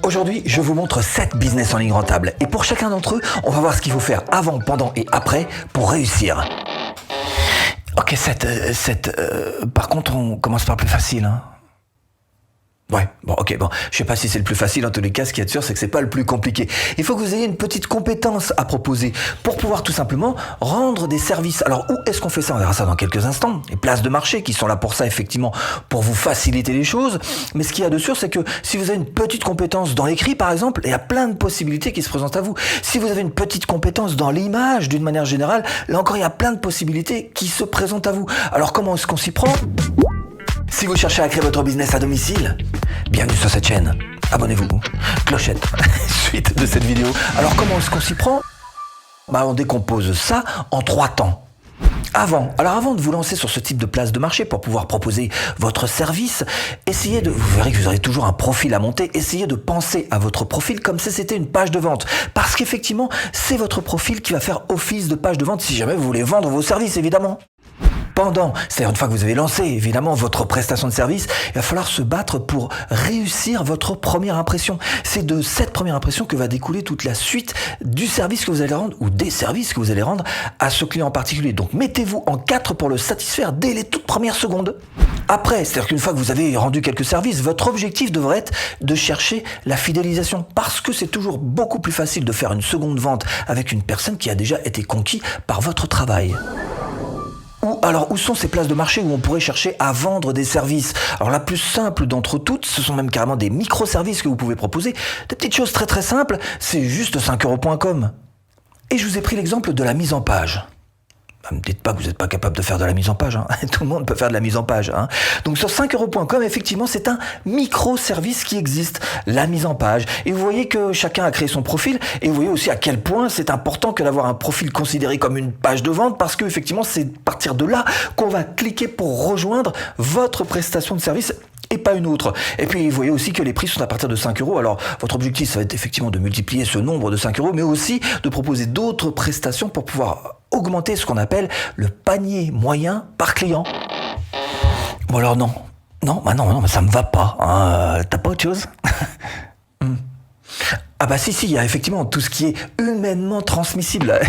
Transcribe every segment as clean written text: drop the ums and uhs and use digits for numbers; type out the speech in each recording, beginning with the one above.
Aujourd'hui, je vous montre 7 business en ligne rentables. Et pour chacun d'entre eux, on va voir ce qu'il faut faire avant, pendant et après pour réussir. Ok, 7. Par contre, on commence par le plus facile. Ouais, bon, je sais pas si c'est le plus facile, en tous les cas, ce qu'il y a de sûr, c'est que c'est pas le plus compliqué. Il faut que vous ayez une petite compétence à proposer pour pouvoir tout simplement rendre des services. Alors, où est-ce qu'on fait ça? On verra ça dans quelques instants. Les places de marché qui sont là pour ça, effectivement, pour vous faciliter les choses. Mais ce qu'il y a de sûr, c'est que si vous avez une petite compétence dans l'écrit, par exemple, il y a plein de possibilités qui se présentent à vous. Si vous avez une petite compétence dans l'image, d'une manière générale, là encore, il y a plein de possibilités qui se présentent à vous. Alors, comment est-ce qu'on s'y prend? Si vous cherchez à créer votre business à domicile, bienvenue sur cette chaîne. Abonnez-vous. Clochette. Suite de cette vidéo. Alors comment est-ce qu'on s'y prend? On décompose ça en 3 temps. Avant de vous lancer sur ce type de place de marché pour pouvoir proposer votre service, vous verrez que vous aurez toujours un profil à monter, essayez de penser à votre profil comme si c'était une page de vente. Parce qu'effectivement, c'est votre profil qui va faire office de page de vente si jamais vous voulez vendre vos services, évidemment. C'est-à-dire une fois que vous avez lancé évidemment votre prestation de service, il va falloir se battre pour réussir votre première impression. C'est de cette première impression que va découler toute la suite du service que vous allez rendre ou des services que vous allez rendre à ce client en particulier. Donc mettez-vous en 4 pour le satisfaire dès les toutes premières secondes. Après, c'est-à-dire qu'une fois que vous avez rendu quelques services, votre objectif devrait être de chercher la fidélisation parce que c'est toujours beaucoup plus facile de faire une seconde vente avec une personne qui a déjà été conquise par votre travail. Où sont ces places de marché où on pourrait chercher à vendre des services? Alors la plus simple d'entre toutes, ce sont même carrément des microservices que vous pouvez proposer. Des petites choses très très simples, c'est juste 5euros.com. Et je vous ai pris l'exemple de la mise en page. Ne me dites pas que vous n'êtes pas capable de faire de la mise en page. Tout le monde peut faire de la mise en page. Donc sur 5euros.com, effectivement, c'est un microservice qui existe, la mise en page. Et vous voyez que chacun a créé son profil. Et vous voyez aussi à quel point c'est important que d'avoir un profil considéré comme une page de vente parce que effectivement, c'est à partir de là qu'on va cliquer pour rejoindre votre prestation de service et pas une autre. Et puis, vous voyez aussi que les prix sont à partir de 5 euros. Alors, votre objectif, ça va être effectivement de multiplier ce nombre de 5 euros, mais aussi de proposer d'autres prestations pour pouvoir augmenter ce qu'on appelle le panier moyen par client. Bon alors non, ça me va pas. T'as pas autre chose? Si, il y a effectivement tout ce qui est humainement transmissible.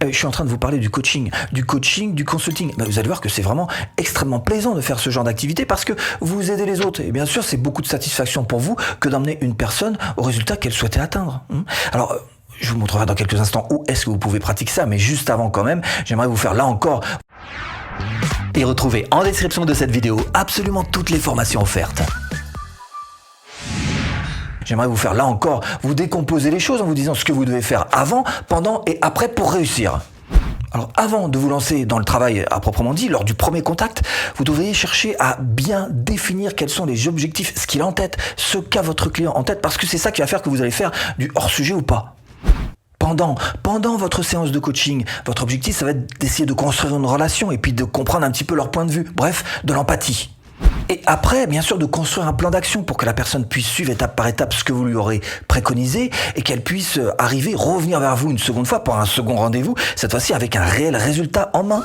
Je suis en train de vous parler du coaching, du consulting. Vous allez voir que c'est vraiment extrêmement plaisant de faire ce genre d'activité parce que vous aidez les autres. Et bien sûr, c'est beaucoup de satisfaction pour vous que d'emmener une personne au résultat qu'elle souhaitait atteindre. Alors, je vous montrerai dans quelques instants où est-ce que vous pouvez pratiquer ça, mais juste avant quand même, j'aimerais vous faire là encore et retrouver en description de cette vidéo absolument toutes les formations offertes. J'aimerais vous faire là encore, vous décomposer les choses en vous disant ce que vous devez faire avant, pendant et après pour réussir. Alors avant de vous lancer dans le travail à proprement dit, lors du premier contact, vous devriez chercher à bien définir quels sont les objectifs, ce qu'il a en tête, ce qu'a votre client en tête, parce que c'est ça qui va faire que vous allez faire du hors-sujet ou pas. Pendant votre séance de coaching, votre objectif, ça va être d'essayer de construire une relation et puis de comprendre un petit peu leur point de vue. Bref, de l'empathie. Et après, bien sûr, de construire un plan d'action pour que la personne puisse suivre étape par étape ce que vous lui aurez préconisé et qu'elle puisse revenir vers vous une seconde fois pour un second rendez-vous, cette fois-ci avec un réel résultat en main.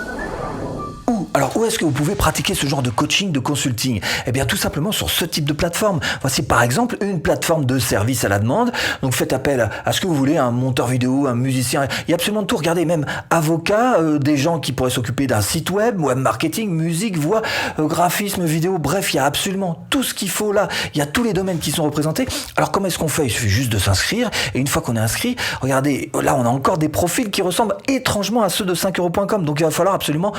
Où est-ce que vous pouvez pratiquer ce genre de coaching, de consulting? Eh bien, tout simplement sur ce type de plateforme. Voici par exemple une plateforme de service à la demande. Donc, faites appel à ce que vous voulez, un monteur vidéo, un musicien. Il y a absolument tout. Regardez, même avocat, des gens qui pourraient s'occuper d'un site web marketing, musique, voix, graphisme, vidéo. Bref, il y a absolument tout ce qu'il faut là. Il y a tous les domaines qui sont représentés. Alors, comment est-ce qu'on fait? Il suffit juste de s'inscrire. Et une fois qu'on est inscrit, regardez, là, on a encore des profils qui ressemblent étrangement à ceux de 5euros.com. Donc, il va falloir absolument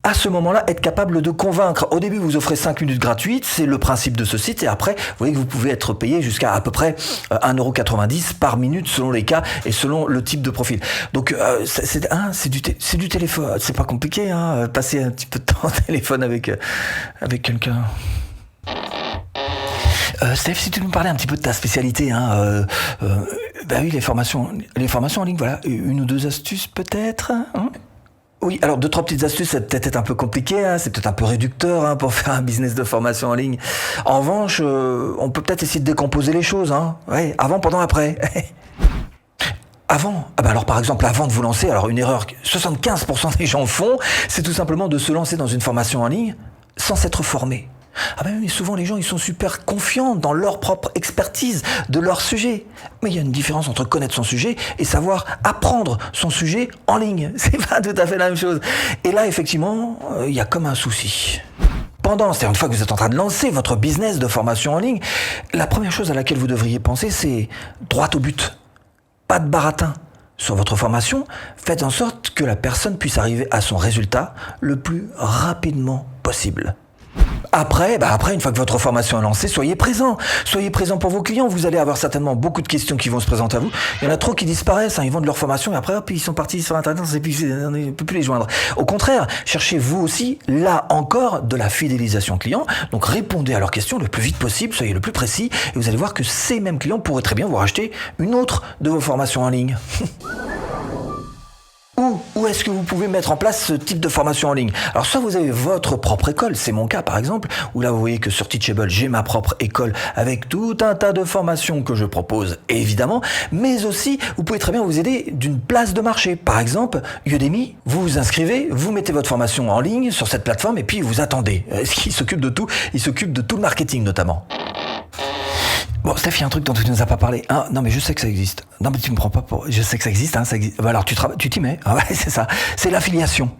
à ce moment-là, être capable de convaincre. Au début, vous offrez 5 minutes gratuites, c'est le principe de ce site, et après, vous voyez que vous pouvez être payé jusqu'à à peu près 1,90€ par minute selon les cas et selon le type de profil. Donc, c'est du téléphone, c'est pas compliqué, passer un petit peu de temps au téléphone avec quelqu'un. Steph, si tu nous parlais un petit peu de ta spécialité, oui, les formations en ligne, voilà, 1 ou 2 astuces peut-être, Oui, alors 2-3 petites astuces, ça peut-être être un peu compliqué, c'est peut-être un peu réducteur pour faire un business de formation en ligne. En revanche, on peut peut-être essayer de décomposer les choses, Ouais, avant, pendant, après. Avant, alors par exemple, avant de vous lancer, alors une erreur que 75% des gens font, c'est tout simplement de se lancer dans une formation en ligne sans s'être formé. Ah ben, mais souvent les gens ils sont super confiants dans leur propre expertise de leur sujet. Mais il y a une différence entre connaître son sujet et savoir apprendre son sujet en ligne. C'est pas tout à fait la même chose. Et là effectivement, il y a comme un souci. C'est-à-dire une fois que vous êtes en train de lancer votre business de formation en ligne, la première chose à laquelle vous devriez penser, c'est droit au but. Pas de baratin. Sur votre formation, faites en sorte que la personne puisse arriver à son résultat le plus rapidement possible. Après, une fois que votre formation est lancée, soyez présent. Soyez présent pour vos clients. Vous allez avoir certainement beaucoup de questions qui vont se présenter à vous. Il y en a trop qui disparaissent, ils vendent leur formation et après, hop, ils sont partis sur Internet, on ne peut plus les joindre. Au contraire, cherchez vous aussi, là encore, de la fidélisation client. Donc répondez à leurs questions le plus vite possible, soyez le plus précis et vous allez voir que ces mêmes clients pourraient très bien vous racheter une autre de vos formations en ligne. Où est-ce que vous pouvez mettre en place ce type de formation en ligne? Alors soit vous avez votre propre école, c'est mon cas par exemple, où là vous voyez que sur Teachable j'ai ma propre école avec tout un tas de formations que je propose évidemment, mais aussi vous pouvez très bien vous aider d'une place de marché. Par exemple, Udemy, vous vous inscrivez, vous mettez votre formation en ligne sur cette plateforme et puis vous attendez. Est-ce qu'il s'occupe de tout? Il s'occupe de tout le marketing notamment. Bon, Steph, il y a un truc dont tu ne nous as pas parlé. Hein, non, mais je sais que ça existe. Non, mais tu me prends pas pour... Je sais que ça existe, ça existe. Bah, alors, tu t'y mets. Ah ouais, c'est ça. C'est l'affiliation.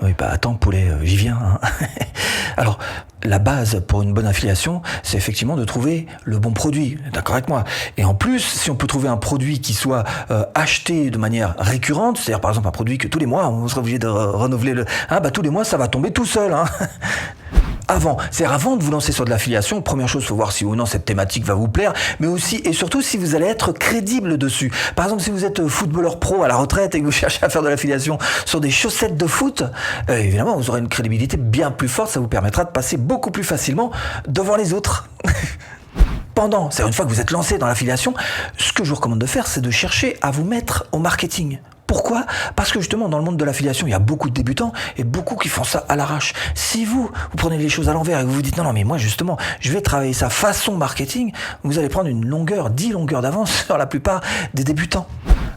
Oui, attends, poulet, j'y viens. Hein. Alors, la base pour une bonne affiliation, c'est effectivement de trouver le bon produit. D'accord avec moi? Et en plus, si on peut trouver un produit qui soit acheté de manière récurrente, c'est-à-dire par exemple un produit que tous les mois, on sera obligé de renouveler tous les mois, ça va tomber tout seul. Hein. Avant de vous lancer sur de l'affiliation, première chose, il faut voir si ou non cette thématique va vous plaire, mais aussi et surtout si vous allez être crédible dessus. Par exemple, si vous êtes footballeur pro à la retraite et que vous cherchez à faire de l'affiliation sur des chaussettes de foot, évidemment, vous aurez une crédibilité bien plus forte, ça vous permettra de passer beaucoup plus facilement devant les autres. C'est-à-dire une fois que vous êtes lancé dans l'affiliation, ce que je vous recommande de faire, c'est de chercher à vous mettre au marketing. Pourquoi? Parce que justement, dans le monde de l'affiliation, il y a beaucoup de débutants et beaucoup qui font ça à l'arrache. Si vous prenez les choses à l'envers et que vous vous dites non, mais moi justement, je vais travailler ça façon marketing, vous allez prendre 10 longueurs d'avance sur la plupart des débutants.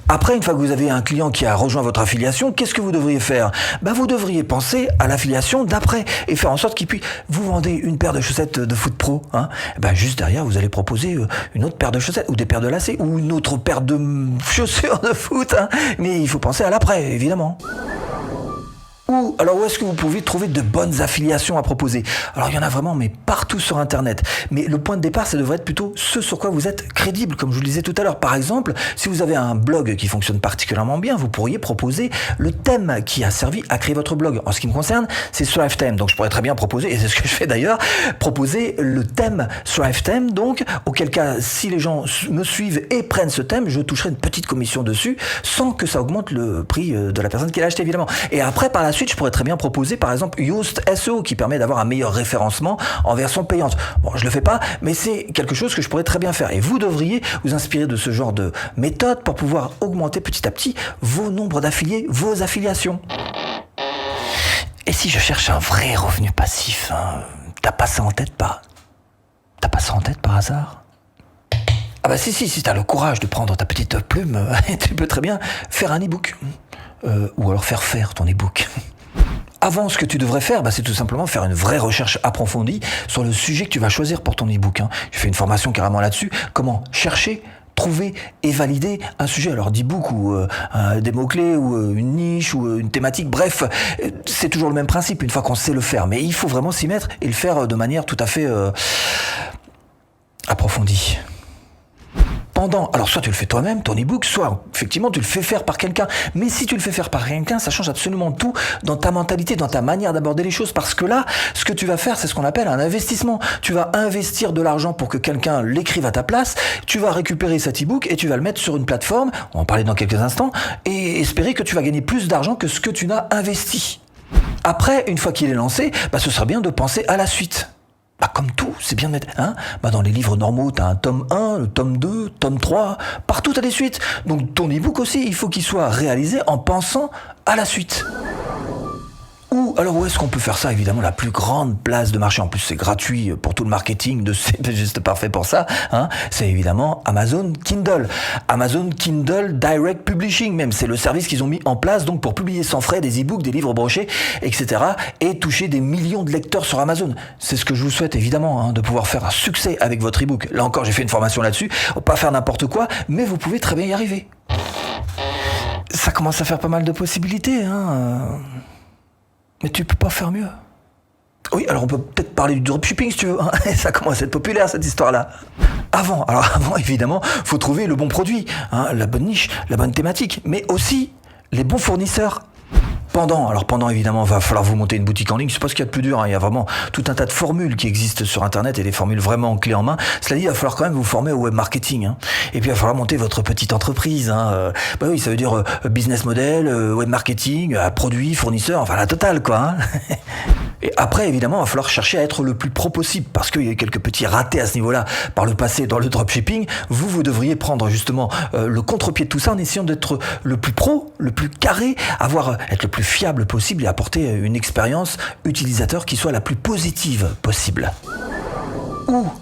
Après, une fois que vous avez un client qui a rejoint votre affiliation, qu'est-ce que vous devriez faire? Vous devriez penser à l'affiliation d'après et faire en sorte qu'il puisse vous vendre une paire de chaussettes de foot pro. Hein. Juste derrière, vous allez proposer une autre paire de chaussettes ou des paires de lacets ou une autre paire de chaussures de foot. Hein. Mais il faut penser à l'après, évidemment. Où est-ce que vous pouvez trouver de bonnes affiliations à proposer? Alors il y en a vraiment, mais partout sur Internet. Mais le point de départ, ça devrait être plutôt ce sur quoi vous êtes crédible, comme je vous le disais tout à l'heure. Par exemple, si vous avez un blog qui fonctionne particulièrement bien, vous pourriez proposer le thème qui a servi à créer votre blog. En ce qui me concerne, c'est Thrive Theme. Donc je pourrais très bien proposer, et c'est ce que je fais d'ailleurs, proposer le thème Thrive Theme. Donc, auquel cas, si les gens me suivent et prennent ce thème, je toucherai une petite commission dessus, sans que ça augmente le prix de la personne qui l'a acheté, évidemment. Et après, par la suite, je pourrais très bien proposer par exemple Yoast SEO qui permet d'avoir un meilleur référencement en version payante. Bon, je le fais pas, mais c'est quelque chose que je pourrais très bien faire. Et vous devriez vous inspirer de ce genre de méthode pour pouvoir augmenter petit à petit vos nombres d'affiliés, vos affiliations. Et si je cherche un vrai revenu passif, hein, t'as pas ça en tête par hasard? Si t'as le courage de prendre ta petite plume, tu peux très bien faire un e-book. Ou alors faire ton e-book. Avant, ce que tu devrais faire, c'est tout simplement faire une vraie recherche approfondie sur le sujet que tu vas choisir pour ton e-book. Hein. Je fais une formation carrément là-dessus. Comment chercher, trouver et valider un sujet. Alors d'e-book ou des mots-clés ou une niche ou une thématique. Bref, c'est toujours le même principe une fois qu'on sait le faire. Mais il faut vraiment s'y mettre et le faire de manière tout à fait approfondie. Alors soit tu le fais toi-même, ton e-book, soit effectivement tu le fais faire par quelqu'un. Mais si tu le fais faire par quelqu'un, ça change absolument tout dans ta mentalité, dans ta manière d'aborder les choses. Parce que là, ce que tu vas faire, c'est ce qu'on appelle un investissement. Tu vas investir de l'argent pour que quelqu'un l'écrive à ta place. Tu vas récupérer cet e-book et tu vas le mettre sur une plateforme, on va en parler dans quelques instants, et espérer que tu vas gagner plus d'argent que ce que tu n'as investi. Après, une fois qu'il est lancé, ce serait bien de penser à la suite. Comme tout, c'est bien de mettre, dans les livres normaux, t'as un tome 1, le tome 2, tome 3, partout t'as des suites. Donc ton e-book aussi, il faut qu'il soit réalisé en pensant à la suite. Alors où est-ce qu'on peut faire ça? Évidemment, la plus grande place de marché, en plus c'est gratuit pour tout le marketing, c'est juste parfait pour ça, hein, c'est évidemment Amazon Kindle. Amazon Kindle Direct Publishing même, c'est le service qu'ils ont mis en place donc pour publier sans frais des e-books, des livres brochés, etc. et toucher des millions de lecteurs sur Amazon. C'est ce que je vous souhaite évidemment, hein, de pouvoir faire un succès avec votre e-book. Là encore, j'ai fait une formation là-dessus, pas faire n'importe quoi, mais vous pouvez très bien y arriver. Ça commence à faire pas mal de possibilités, hein. Mais tu peux pas faire mieux. Oui, alors on peut peut-être parler du dropshipping si tu veux, hein. Ça commence à être populaire cette histoire-là. Avant, évidemment, faut trouver le bon produit, hein, la bonne niche, la bonne thématique, mais aussi les bons fournisseurs. Pendant évidemment, va falloir vous monter une boutique en ligne, c'est pas ce qu'il y a de plus dur, hein. Il y a vraiment tout un tas de formules qui existent sur internet et des formules vraiment clés en main. Cela dit, il va falloir quand même vous former au web marketing, hein. Et puis il va falloir monter votre petite entreprise, hein. Bah oui, ça veut dire business model, web marketing, produits, fournisseurs, enfin la totale quoi, hein. Et après, évidemment, il va falloir chercher à être le plus pro possible, parce qu'il y a eu quelques petits ratés à ce niveau-là par le passé dans le dropshipping. Vous devriez prendre justement le contre-pied de tout ça en essayant d'être le plus pro, le plus carré, être le plus fiable possible et apporter une expérience utilisateur qui soit la plus positive possible.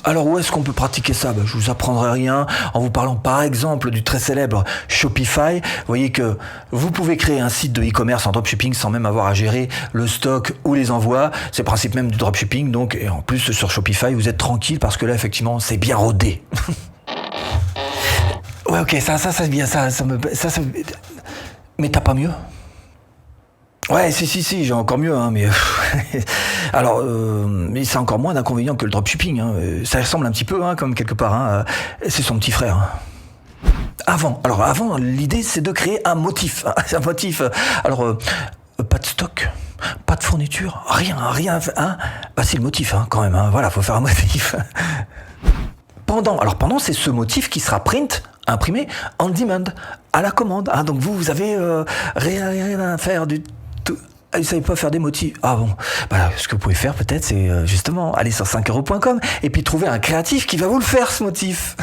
Alors où est-ce qu'on peut pratiquer ça? Je vous apprendrai rien en vous parlant par exemple du très célèbre Shopify. Vous voyez que vous pouvez créer un site de e-commerce en dropshipping sans même avoir à gérer le stock ou les envois. C'est le principe même du dropshipping. Donc, et en plus sur Shopify, vous êtes tranquille parce que là effectivement c'est bien rodé. Ouais, ok, ça c'est bien, ça. Mais t'as pas mieux? Ouais, si, j'ai encore mieux, hein, mais alors, mais c'est encore moins d'inconvénients que le dropshipping, hein. Ça ressemble un petit peu, hein, comme quelque part, hein. C'est son petit frère. Avant, l'idée c'est de créer un motif, un motif. Alors, pas de stock, pas de fourniture, rien, hein. Bah c'est le motif, hein, quand même. Hein. Voilà, faut faire un motif. Pendant, c'est ce motif qui sera imprimé on demand, à la commande. Hein. Donc vous avez rien à faire du tout. Vous savez pas faire des motifs. Ah bon. Voilà, ce que vous pouvez faire peut-être, c'est justement aller sur 5euros.com et puis trouver un créatif qui va vous le faire ce motif.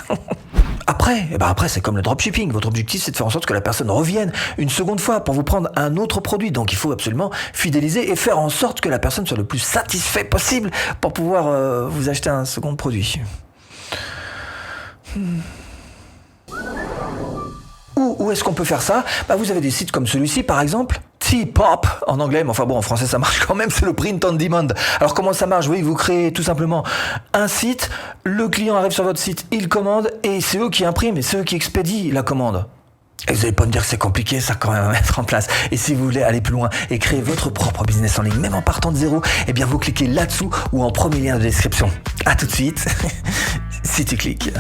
Après, c'est comme le dropshipping. Votre objectif, c'est de faire en sorte que la personne revienne une seconde fois pour vous prendre un autre produit. Donc il faut absolument fidéliser et faire en sorte que la personne soit le plus satisfaite possible pour pouvoir vous acheter un second produit. Où est-ce qu'on peut faire ça? Vous avez des sites comme celui-ci par exemple, T-Pop en anglais, mais enfin bon en français ça marche quand même, c'est le print on demand. Alors comment ça marche? Oui, vous créez tout simplement un site, le client arrive sur votre site, il commande et c'est eux qui impriment et c'est eux qui expédient la commande. Et vous n'allez pas me dire que c'est compliqué ça quand même à mettre en place. Et si vous voulez aller plus loin et créer votre propre business en ligne, même en partant de zéro, eh bien vous cliquez là-dessous ou en premier lien de description. À tout de suite, si tu cliques.